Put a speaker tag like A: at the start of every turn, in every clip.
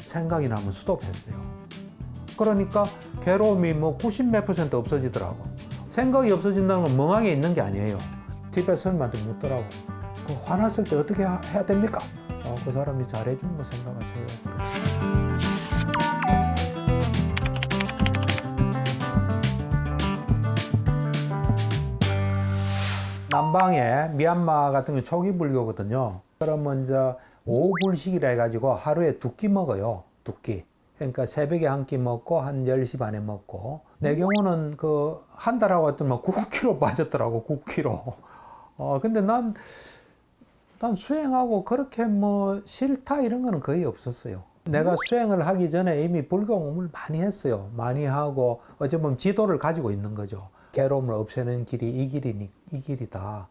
A: 생각이 나면 스톱했어요. 그러니까 괴로움이 뭐 90 몇 % 없어지더라고. 생각이 없어진다는 건 멍하게 있는 게 아니에요. 집에 선생님한테 묻더라고. 그 화났을 때 어떻게 해야 됩니까? 그 사람이 잘해주는 거 생각하세요. 남방에 미얀마 같은 경우 초기 불교거든요. 그러면 이제 오불식이라 해가지고 하루에 2끼 먹어요. 2끼. 그러니까 새벽에 한 끼 먹고 한 10시 반에 먹고. 내 경우는 그 한 달하고 했더니 9kg 빠졌더라고. 9kg. 근데 난 수행하고 그렇게 뭐 싫다 이런 거는 거의 없었어요. 내가 수행을 하기 전에 이미 불교 공부를 많이 했어요. 많이 하고 어찌 보면 지도를 가지고 있는 거죠. 괴로움을 없애는 길이 이 길이다.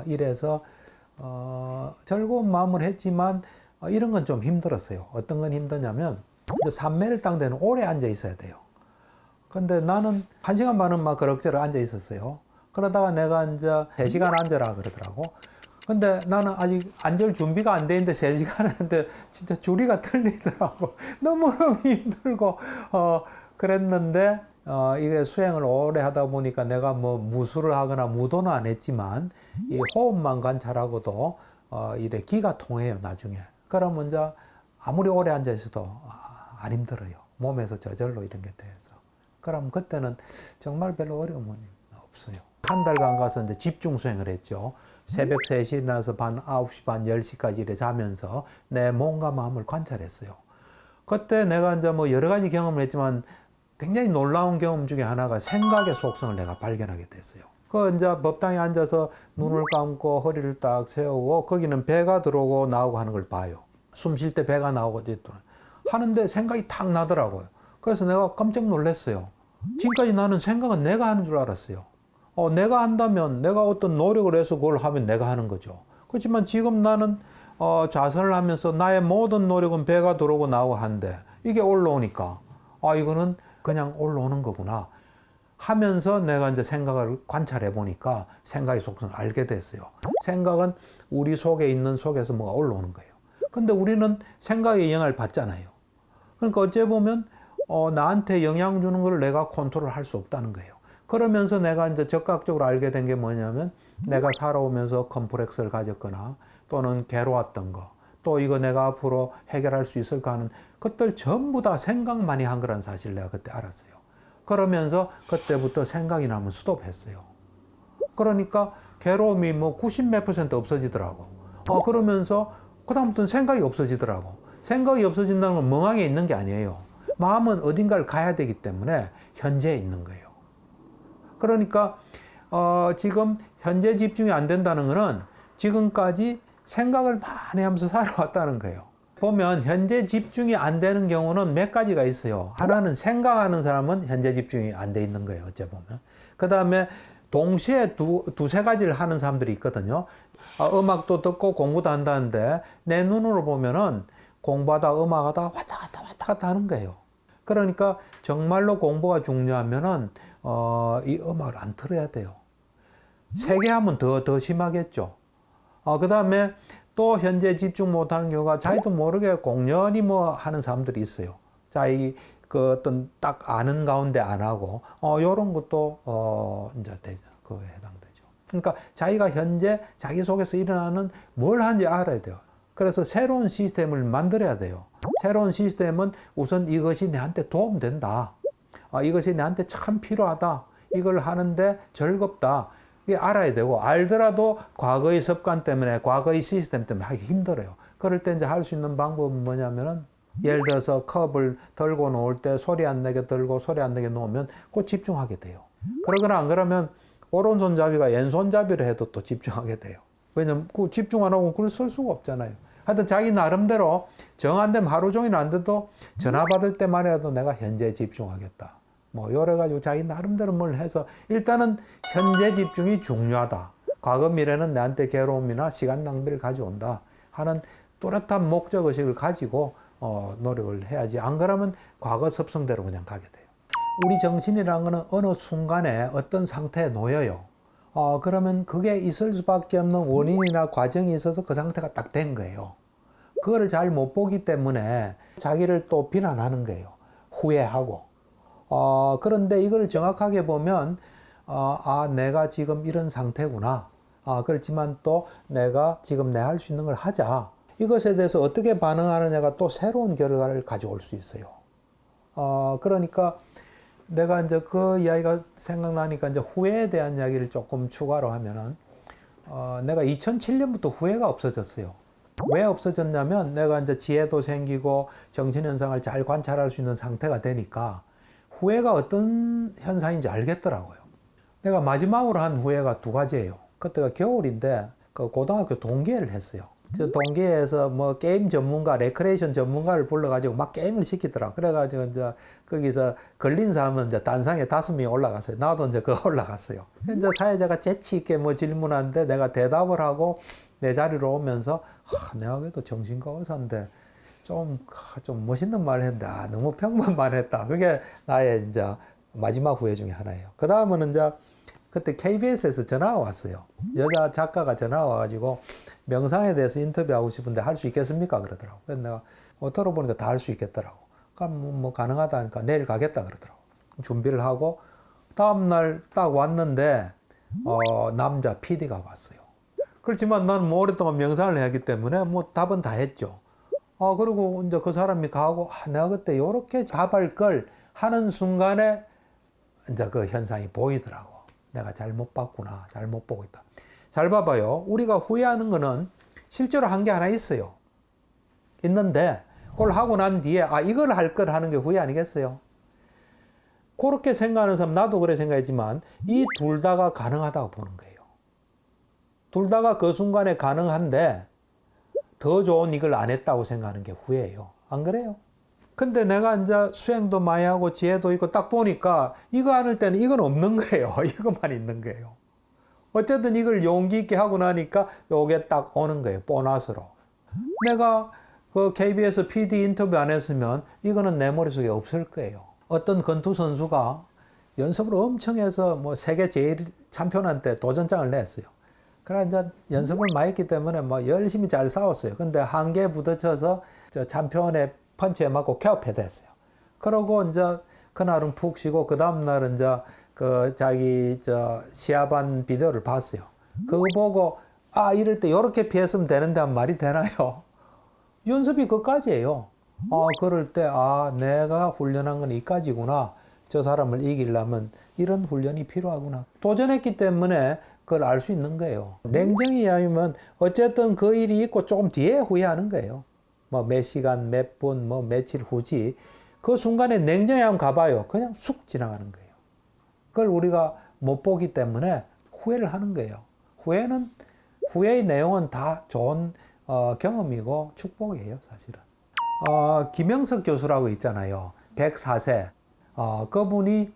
A: 이래서 즐거운 마음을 했지만 이런 건 좀 힘들었어요. 어떤 건 힘드냐면 이제 삼매를 땅 데는 오래 앉아 있어야 돼요. 근데 나는 1시간 반은 막 그럭저럭 앉아 있었어요. 그러다가 내가 이제 3시간 앉아라 그러더라고. 근데 나는 아직 앉을 준비가 안 돼 있는데 3시간 했는데 진짜 줄이가 틀리더라고. 너무너무 힘들고 그랬는데 이게 수행을 오래 하다 보니까 내가 뭐 무술을 하거나 무도는 안 했지만 이 호흡만 관찰하고도 이래 기가 통해요 나중에. 그러면 이제 아무리 오래 앉아 있어도 안 힘들어요. 몸에서 저절로 이런 게 돼서. 그럼 그때는 정말 별로 어려움은 없어요. 한 달간 가서 이제 집중 수행을 했죠. 새벽 3시에 일어나서 반 9시 반 10시까지 이래 자면서 내 몸과 마음을 관찰했어요. 그때 내가 이제 뭐 여러 가지 경험을 했지만 굉장히 놀라운 경험 중에 하나가 생각의 속성을 내가 발견하게 됐어요. 그 이제 법당에 앉아서 눈을 감고 허리를 딱 세우고 거기는 배가 들어오고 나오고 하는 걸 봐요. 숨 쉴 때 배가 나오고 하는데 생각이 탁 나더라고요. 그래서 내가 깜짝 놀랐어요. 지금까지 나는 생각은 내가 하는 줄 알았어요. 내가 한다면 내가 어떤 노력을 해서 그걸 하면 내가 하는 거죠. 그렇지만 지금 나는 좌선을 하면서 나의 모든 노력은 배가 들어오고 나오고 하는데 이게 올라오니까 이거는 그냥 올라오는 거구나 하면서 내가 이제 생각을 관찰해 보니까 생각의 속성을 알게 됐어요. 생각은 우리 속에 있는 속에서 뭐가 올라오는 거예요. 근데 우리는 생각에 영향을 받잖아요. 그러니까 어째 보면 나한테 영향 주는 걸 내가 컨트롤 할 수 없다는 거예요. 그러면서 내가 이제 적극적으로 알게 된 게 뭐냐면 내가 살아오면서 컴플렉스를 가졌거나 또는 괴로웠던 거, 또 이거 내가 앞으로 해결할 수 있을까 하는 것들 전부 다 생각만이 한 거라는 사실을 내가 그때 알았어요. 그러면서 그때부터 생각이 나면 스톱했어요. 그러니까 괴로움이 뭐 90 몇 % 없어지더라고. 그러면서 그다음부터는 생각이 없어지더라고. 생각이 없어진다는 건 멍하게 있는 게 아니에요. 마음은 어딘가를 가야 되기 때문에 현재에 있는 거예요. 그러니까 지금 현재 집중이 안 된다는 것은 지금까지 생각을 많이 하면서 살아왔다는 거예요. 보면 현재 집중이 안 되는 경우는 몇 가지가 있어요. 하나는 생각하는 사람은 현재 집중이 안 돼 있는 거예요. 어째 보면. 그 다음에 동시에 두세 가지를 하는 사람들이 있거든요. 음악도 듣고 공부도 한다는데 내 눈으로 보면은 공부하다 음악하다 왔다 갔다 하는 거예요. 그러니까 정말로 공부가 중요하면은 이 음악을 안 틀어야 돼요. 세 개 하면 더 심하겠죠. 그 다음에 또 현재 집중 못하는 경우가 자기도 모르게 공연히 뭐 하는 사람들이 있어요. 자기 그 어떤 딱 아는 가운데 안 하고 요런 것도 이제 그거에 해당되죠. 그러니까 자기가 현재 자기 속에서 일어나는 뭘 하는지 알아야 돼요. 그래서 새로운 시스템을 만들어야 돼요. 새로운 시스템은 우선 이것이 내한테 도움된다. 이것이 내한테 참 필요하다. 이걸 하는데 즐겁다. 이게 알아야 되고, 알더라도 과거의 습관 때문에, 과거의 시스템 때문에 하기 힘들어요. 그럴 때 이제 할 수 있는 방법은 뭐냐면은, 예를 들어서 컵을 들고 놓을 때 소리 안 내게 들고 소리 안 내게 놓으면 꼭 집중하게 돼요. 그러거나 안 그러면 오른손잡이가 왼손잡이를 해도 또 집중하게 돼요. 왜냐면 그 집중 안 하고 그걸 쓸 수가 없잖아요. 하여튼 자기 나름대로 정 안 되면 하루 종일 안 돼도 전화 받을 때만이라도 내가 현재에 집중하겠다. 뭐 여러 가지 자기 나름대로 뭘 해서 일단은 현재 집중이 중요하다. 과거 미래는 나한테 괴로움이나 시간 낭비를 가져온다 하는 뚜렷한 목적의식을 가지고 노력을 해야지. 안 그러면 과거 습성대로 그냥 가게 돼요. 우리 정신이라는 거는 어느 순간에 어떤 상태에 놓여요. 그러면 그게 있을 수밖에 없는 원인이나 과정이 있어서 그 상태가 딱 된 거예요. 그거를 잘 못 보기 때문에 자기를 또 비난하는 거예요. 후회하고. 그런데 이걸 정확하게 보면, 내가 지금 이런 상태구나. 그렇지만 또 내가 지금 내 할 수 있는 걸 하자. 이것에 대해서 어떻게 반응하느냐가 또 새로운 결과를 가져올 수 있어요. 그러니까 내가 이제 그 이야기가 생각나니까 이제 후회에 대한 이야기를 조금 추가로 하면은, 내가 2007년부터 후회가 없어졌어요. 왜 없어졌냐면 내가 이제 지혜도 생기고 정신현상을 잘 관찰할 수 있는 상태가 되니까 후회가 어떤 현상인지 알겠더라고요. 내가 마지막으로 한 후회가 두 가지예요. 그때가 겨울인데 그 고등학교 동계를 했어요. 저 동계에서 뭐 게임 전문가, 레크레이션 전문가를 불러가지고 막 게임을 시키더라. 그래가지고 이제 거기서 걸린 사람은 이제 단상에 5명이 올라갔어요. 나도 이제 그거 올라갔어요. 이제 사회자가 재치 있게 뭐 질문하는데 내가 대답을 하고 내 자리로 오면서 내가 그래도 정신과 의사인데 좀 멋있는 말을 했는데 너무 평범한 말을 했다. 그게 나의 이제 마지막 후회 중에 하나예요. 그 다음은 이제 그때 KBS에서 전화가 왔어요. 여자 작가가 전화가 와가지고 명상에 대해서 인터뷰하고 싶은데 할 수 있겠습니까? 그러더라고. 그래서 내가 들어보니까 다 할 수 있겠더라고. 그럼 뭐 가능하다 하니까 내일 가겠다 그러더라고. 준비를 하고 다음날 딱 왔는데 남자 PD가 왔어요. 그렇지만 나는 뭐 오랫동안 명상을 했기 때문에 뭐 답은 다 했죠. 그리고 이제 그 사람이 가고 내가 그때 요렇게 답할 걸 하는 순간에 이제 그 현상이 보이더라고. 내가 잘못 봤구나. 잘못 보고 있다. 잘 봐봐요. 우리가 후회하는 거는 실제로 한 게 하나 있어요. 있는데 그걸 하고 난 뒤에 이걸 할 걸 하는 게 후회 아니겠어요? 그렇게 생각하는 사람, 나도 그래 생각했지만 이 둘 다가 가능하다고 보는 거예요. 둘 다가 그 순간에 가능한데 더 좋은 이걸 안 했다고 생각하는 게 후회예요. 안 그래요? 근데 내가 이제 수행도 많이 하고 지혜도 있고 딱 보니까 이거 안 할 때는 이건 없는 거예요. 이것만 있는 거예요. 어쨌든 이걸 용기 있게 하고 나니까 요게 딱 오는 거예요. 보너스로. 내가 그 KBS PD 인터뷰 안 했으면 이거는 내 머릿속에 없을 거예요. 어떤 권투 선수가 연습을 엄청 해서 뭐 세계 제일 챔피언한테 도전장을 냈어요. 그래 이제 연습을 많이 했기 때문에 뭐 열심히 잘 싸웠어요. 근데 한계에 부딪혀서 저 챔피언의 펀치에 맞고 쾌업해 됐어요. 그러고 이제 그날은 푹 쉬고 그 다음 날은 이제 그 자기 시합한 비디오를 봤어요. 그거 보고 이럴 때 이렇게 피했으면 되는데 한 말이 되나요? 연습이 그까지예요. 그럴 때 내가 훈련한 건 이까지구나. 저 사람을 이기려면 이런 훈련이 필요하구나. 도전했기 때문에 그걸 알 수 있는 거예요. 냉정히 이야기하면 어쨌든 그 일이 있고 조금 뒤에 후회하는 거예요. 뭐 몇 시간, 몇 분, 뭐 며칠 후지. 그 순간에 냉정히 한번 가봐요. 그냥 쑥 지나가는 거예요. 그걸 우리가 못 보기 때문에 후회를 하는 거예요. 후회의 내용은 다 좋은 경험이고 축복이에요, 사실은. 김영석 교수라고 있잖아요. 104세. 그분이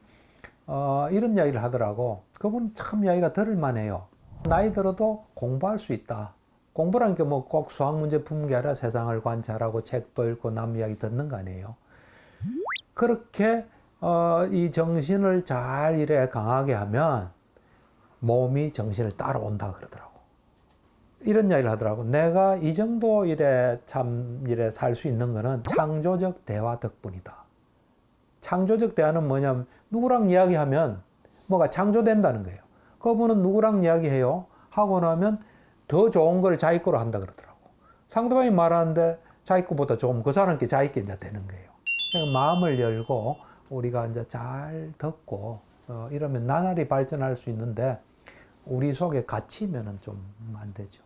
A: 이런 이야기를 하더라고. 그분 참 이야기가 들을만해요. 나이 들어도 공부할 수 있다. 공부라는 게 뭐 꼭 수학 문제 푸는 게 아니라 세상을 관찰하고 책도 읽고 남 이야기 듣는 거 아니에요. 그렇게 이 정신을 잘 이래 강하게 하면 몸이 정신을 따라온다 그러더라고. 이런 이야기를 하더라고. 내가 이 정도 이래 살 수 있는 거는 창조적 대화 덕분이다. 창조적 대화는 뭐냐면 누구랑 이야기하면 뭐가 창조된다는 거예요. 그분은 누구랑 이야기해요? 하고 나면 더 좋은 걸 자기 거로 한다 그러더라고. 상대방이 말하는데 자기 거보다 좋으면 그 사람께 자기 게 이제 되는 거예요. 그러니까 마음을 열고 우리가 이제 잘 듣고 이러면 나날이 발전할 수 있는데 우리 속에 갇히면은 좀 안 되죠.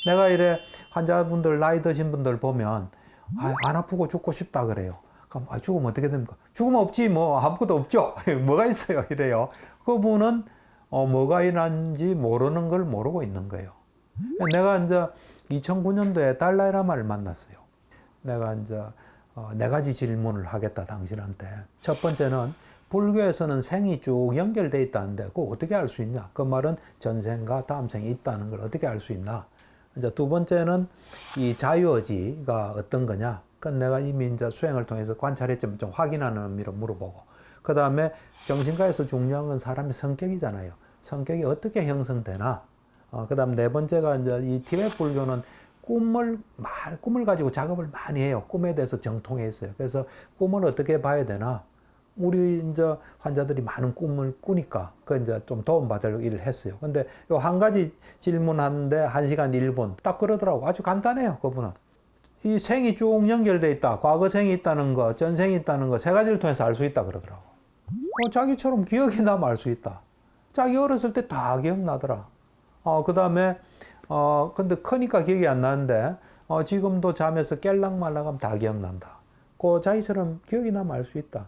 A: 내가 이래 환자분들 나이 드신 분들 보면 안 아프고 죽고 싶다 그래요. 그럼 죽으면 어떻게 됩니까? 죽으면 없지 뭐 아무것도 없죠. 뭐가 있어요 이래요. 그분은 뭐가 일어난지 모르는 걸 모르고 있는 거예요. 내가 이제 2009년도에 달라이라마를 만났어요. 내가 이제 4가지 질문을 하겠다 당신한테. 첫 번째는 불교에서는 생이 쭉 연결돼 있다는데 그거 어떻게 알 수 있냐? 그 말은 전생과 다음 생이 있다는 걸 어떻게 알 수 있나? 이제 두 번째는 이 자유의지가 어떤 거냐? 그건 내가 이미 이제 수행을 통해서 관찰했지만 좀 확인하는 의미로 물어보고. 그 다음에 정신과에서 중요한 건 사람의 성격이잖아요. 성격이 어떻게 형성되나? 그 다음 네 번째가 이제 이 티베트 불교는 꿈을 가지고 작업을 많이 해요. 꿈에 대해서 정통해 있어요. 그래서 꿈을 어떻게 봐야 되나? 우리 이제 환자들이 많은 꿈을 꾸니까 그 이제 좀 도움받을 일을 했어요. 근데 요 한 가지 질문하는데 1시간 1분 딱 그러더라고. 아주 간단해요. 그분은. 이 생이 쭉 연결돼 있다. 과거 생이 있다는 거, 전생이 있다는 거 세 가지를 통해서 알 수 있다 그러더라고. 자기처럼 기억이 나면 알 수 있다. 자기 어렸을 때 다 기억나더라. 그 다음에 근데 크니까 기억이 안 나는데 지금도 잠에서 깰랑말랑하면 다 기억난다. 그 자기처럼 기억이 나면 알 수 있다.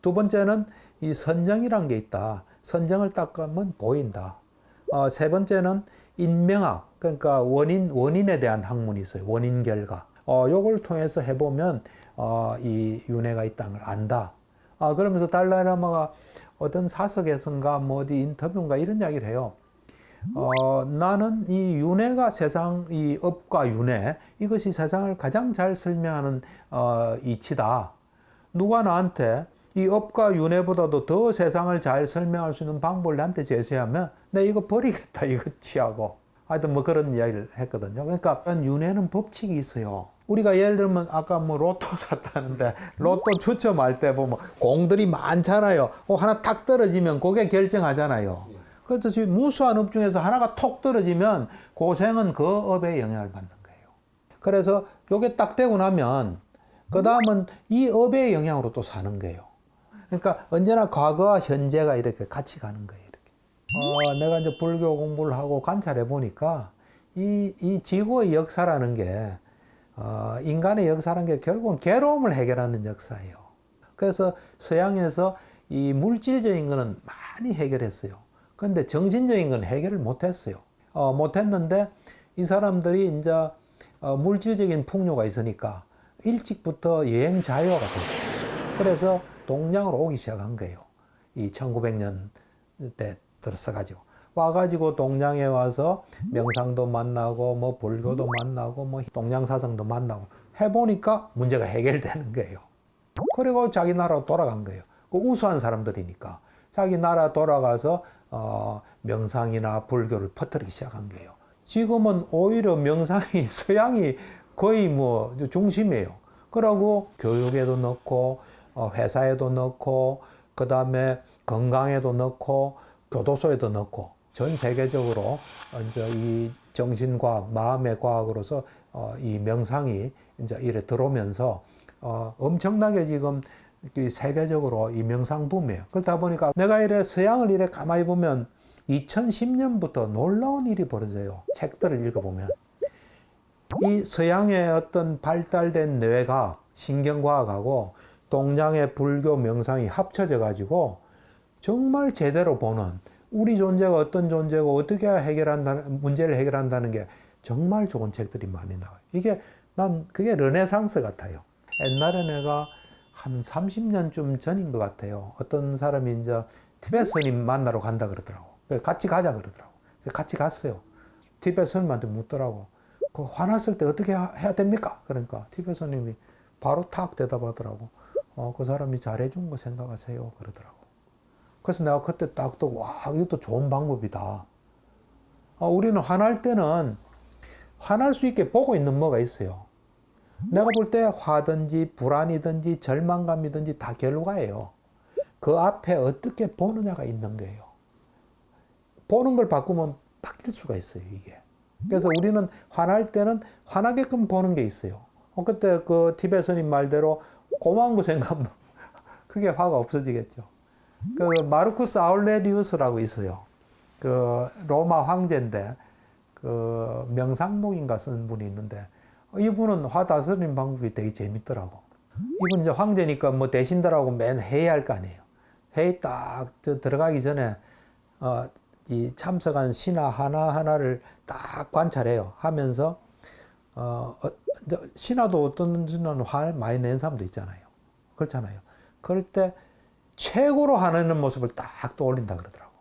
A: 두 번째는 이 선정이란 게 있다. 선정을 닦으면 보인다. 세 번째는 인명학, 그러니까 원인에 대한 학문이 있어요. 원인 결과. 요걸 통해서 해보면 이 윤회가 있다는 걸 안다. 그러면서 달라이라마가 어떤 사석에선가 뭐 어디 인터뷰인가 이런 이야기를 해요. 나는 이 윤회가 이 업과 윤회, 이것이 세상을 가장 잘 설명하는 이치다. 누가 나한테 이 업과 윤회보다도 더 세상을 잘 설명할 수 있는 방법을 나한테 제시하면 내가 이거 버리겠다, 이거 취하고. 하여튼 뭐 그런 이야기를 했거든요. 그러니까 윤회는 법칙이 있어요. 우리가 예를 들면 아까 뭐 로또 샀다는데 로또 추첨할 때 보면 공들이 많잖아요. 하나 탁 떨어지면 그게 결정하잖아요. 그래서 지금 무수한 업 중에서 하나가 톡 떨어지면 고생은 그 업에 영향을 받는 거예요. 그래서 요게 딱 되고 나면 그 다음은 이 업의 영향으로 또 사는 거예요. 그러니까 언제나 과거와 현재가 이렇게 같이 가는 거예요. 이렇게. 내가 이제 불교 공부를 하고 관찰해 보니까 이 지구의 역사라는 게 인간의 역사라는 게 결국은 괴로움을 해결하는 역사예요. 그래서 서양에서 이 물질적인 거는 많이 해결했어요. 그런데 정신적인 건 해결을 못했어요. 못했는데 이 사람들이 이제 물질적인 풍요가 있으니까 일찍부터 여행 자유화가 됐어요. 그래서 동양으로 오기 시작한 거예요. 이 1900년 때 들어서가지고. 와가지고 동양에 와서 명상도 만나고, 뭐 불교도 만나고, 뭐 동양사상도 만나고 해보니까 문제가 해결되는 거예요. 그리고 자기 나라로 돌아간 거예요. 그 우수한 사람들이니까. 자기 나라 돌아가서 명상이나 불교를 퍼뜨리기 시작한 거예요. 지금은 오히려 명상이 서양이 거의 뭐 중심이에요. 그러고 교육에도 넣고 회사에도 넣고 그 다음에 건강에도 넣고 교도소에도 넣고 전 세계적으로 이제 이 정신과학, 마음의 과학으로서 이 명상이 이제 이래 들어오면서 엄청나게 지금 세계적으로 이 명상 붐이에요. 그러다 보니까 내가 이래 서양을 이래 가만히 보면 2010년부터 놀라운 일이 벌어져요. 책들을 읽어보면. 이 서양의 어떤 발달된 뇌과학, 신경과학하고 동양의 불교 명상이 합쳐져 가지고 정말 제대로 보는 우리 존재가 어떤 존재고 어떻게 문제를 해결한다는 게 정말 좋은 책들이 많이 나와요. 그게 르네상스 같아요. 옛날에 내가 한 30년쯤 전인 것 같아요. 어떤 사람이 이제 티베트 스님 만나러 간다 그러더라고. 같이 가자 그러더라고. 같이 갔어요. 티베트 스님한테 묻더라고. 그 화났을 때 어떻게 해야 됩니까? 그러니까 티베트 스님이 바로 탁 대답하더라고. 그 사람이 잘해준 거 생각하세요. 그러더라고. 그래서 내가 그때 딱 듣고, 와, 이것도 좋은 방법이다. 우리는 화날 때는 화날 수 있게 보고 있는 뭐가 있어요. 내가 볼 때 화든지 불안이든지 절망감이든지 다 결과예요. 그 앞에 어떻게 보느냐가 있는 거예요. 보는 걸 바꾸면 바뀔 수가 있어요, 이게. 그래서 우리는 화날 때는 화나게끔 보는 게 있어요. 그때 그 티베트 스님 말대로 고마운 거 생각하면 그게 화가 없어지겠죠. 그 마르쿠스 아울레리우스라고 있어요. 그 로마 황제인데 그 명상록인가 쓴 분이 있는데 이분은 화 다스리는 방법이 되게 재밌더라고. 이분 이제 황제니까 뭐 대신들하고 맨 회의할 거 아니에요. 회의 딱 들어가기 전에 이 참석한 신하 하나하나를 딱 관찰해요. 하면서 신하도 어떤 신하는 화를 많이 낸 사람도 있잖아요. 그렇잖아요. 그럴 때 최고로 화내는 모습을 딱 떠올린다 그러더라고.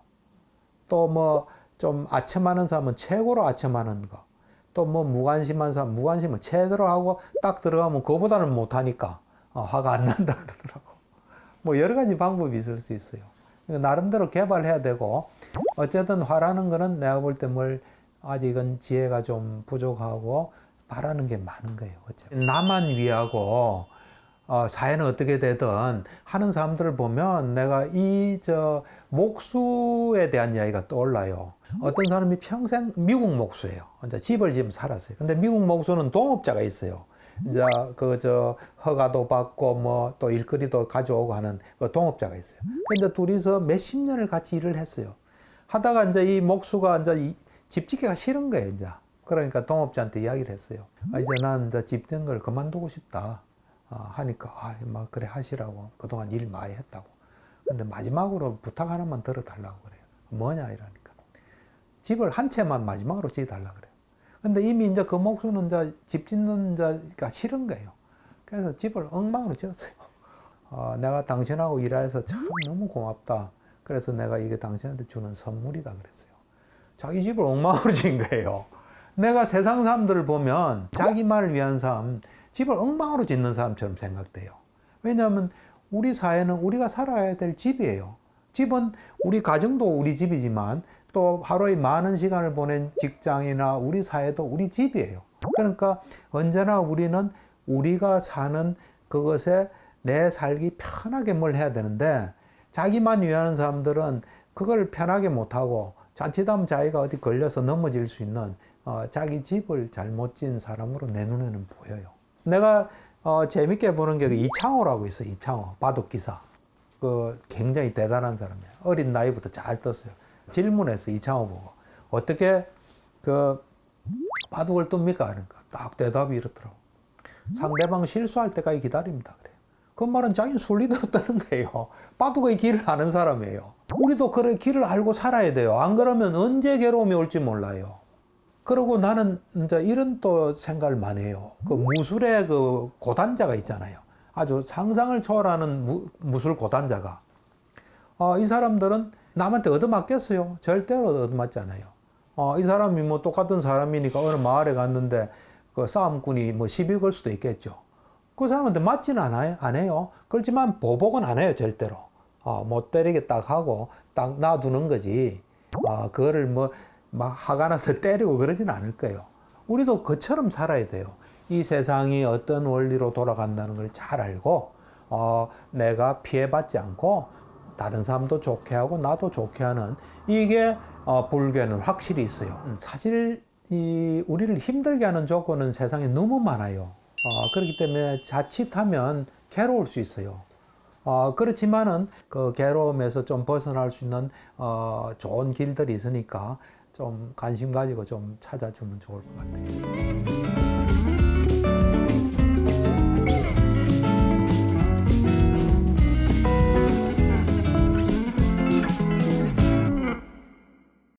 A: 또 뭐 좀 아첨하는 사람은 최고로 아첨하는 거. 또 뭐 무관심한 사람, 무관심은 제대로 하고 딱 들어가면 그거보다는 못하니까 화가 안 난다 그러더라고. 뭐 여러 가지 방법이 있을 수 있어요. 나름대로 개발해야 되고, 어쨌든 화라는 거는 내가 볼 때 아직은 지혜가 좀 부족하고 바라는 게 많은 거예요. 어차피. 나만 위하고 사회는 어떻게 되든 하는 사람들을 보면 내가 목수에 대한 이야기가 떠올라요. 어떤 사람이 평생 미국 목수예요. 이제 집을 지금 살았어요. 근데 미국 목수는 동업자가 있어요. 이제 허가도 받고 뭐 또 일거리도 가져오고 하는 그 동업자가 있어요. 근데 둘이서 몇십 년을 같이 일을 했어요. 하다가 이제 이 목수가 이제 집 짓기가 싫은 거예요, 이제. 그러니까 동업자한테 이야기를 했어요. 이제 난 이제 집 짓는 걸 그만두고 싶다. 하니까 막 그래 하시라고 그동안 일 많이 했다고. 근데 마지막으로 부탁 하나만 들어달라고 그래요. 뭐냐 이러니까 집을 한 채만 마지막으로 지어달라고 그래요. 근데 이미 이제 그 목수는 이제 집 짓는 자가 싫은 거예요. 그래서 집을 엉망으로 지었어요. 내가 당신하고 일해서 참 너무 고맙다. 그래서 내가 이게 당신한테 주는 선물이다 그랬어요. 자기 집을 엉망으로 지은 거예요. 내가 세상 사람들을 보면 자기만을 위한 사람, 집을 엉망으로 짓는 사람처럼 생각돼요. 왜냐하면 우리 사회는 우리가 살아야 될 집이에요. 집은 우리 가정도 우리 집이지만 또 하루에 많은 시간을 보낸 직장이나 우리 사회도 우리 집이에요. 그러니까 언제나 우리는 우리가 사는 그것에 내 살기 편하게 뭘 해야 되는데 자기만 위하는 사람들은 그걸 편하게 못하고 자칫하면 자기가 어디 걸려서 넘어질 수 있는 자기 집을 잘못 지은 사람으로 내 눈에는 보여요. 내가 재밌게 보는 게 이창호라고 있어요. 이창호 바둑기사. 굉장히 대단한 사람이에요. 어린 나이부터 잘 떴어요. 질문했어 이창호 보고 어떻게 바둑을 뜹니까? 그러니까 딱 대답이 이렇더라고. 상대방 실수할 때까지 기다립니다. 그래. 그 말은 자기는 순리대로 뜨는 거예요. 바둑의 길을 아는 사람이에요. 우리도 그래 길을 알고 살아야 돼요. 안 그러면 언제 괴로움이 올지 몰라요. 그리고 나는 이제 이런 또 생각을 많이 해요. 무술의 고단자가 있잖아요. 아주 상상을 초월하는 무술 고단자가. 이 사람들은 남한테 얻어맞겠어요? 절대로 얻어맞잖아요. 이 사람이 뭐 똑같은 사람이니까 어느 마을에 갔는데 그 싸움꾼이 뭐 시비 걸 수도 있겠죠. 그 사람한테 맞지는 안 해요. 그렇지만 보복은 안 해요, 절대로. 못 때리게 딱 하고 딱 놔두는 거지. 그거를 막 화가 나서 때리고 그러진 않을 거예요. 우리도 그처럼 살아야 돼요. 이 세상이 어떤 원리로 돌아간다는 걸 잘 알고 내가 피해받지 않고 다른 사람도 좋게 하고 나도 좋게 하는 이게 불교에는 확실히 있어요. 사실 우리를 힘들게 하는 조건은 세상에 너무 많아요. 그렇기 때문에 자칫하면 괴로울 수 있어요. 그렇지만은 그 괴로움에서 좀 벗어날 수 있는 좋은 길들이 있으니까 좀 관심 가지고 좀 찾아주면 좋을 것 같아요.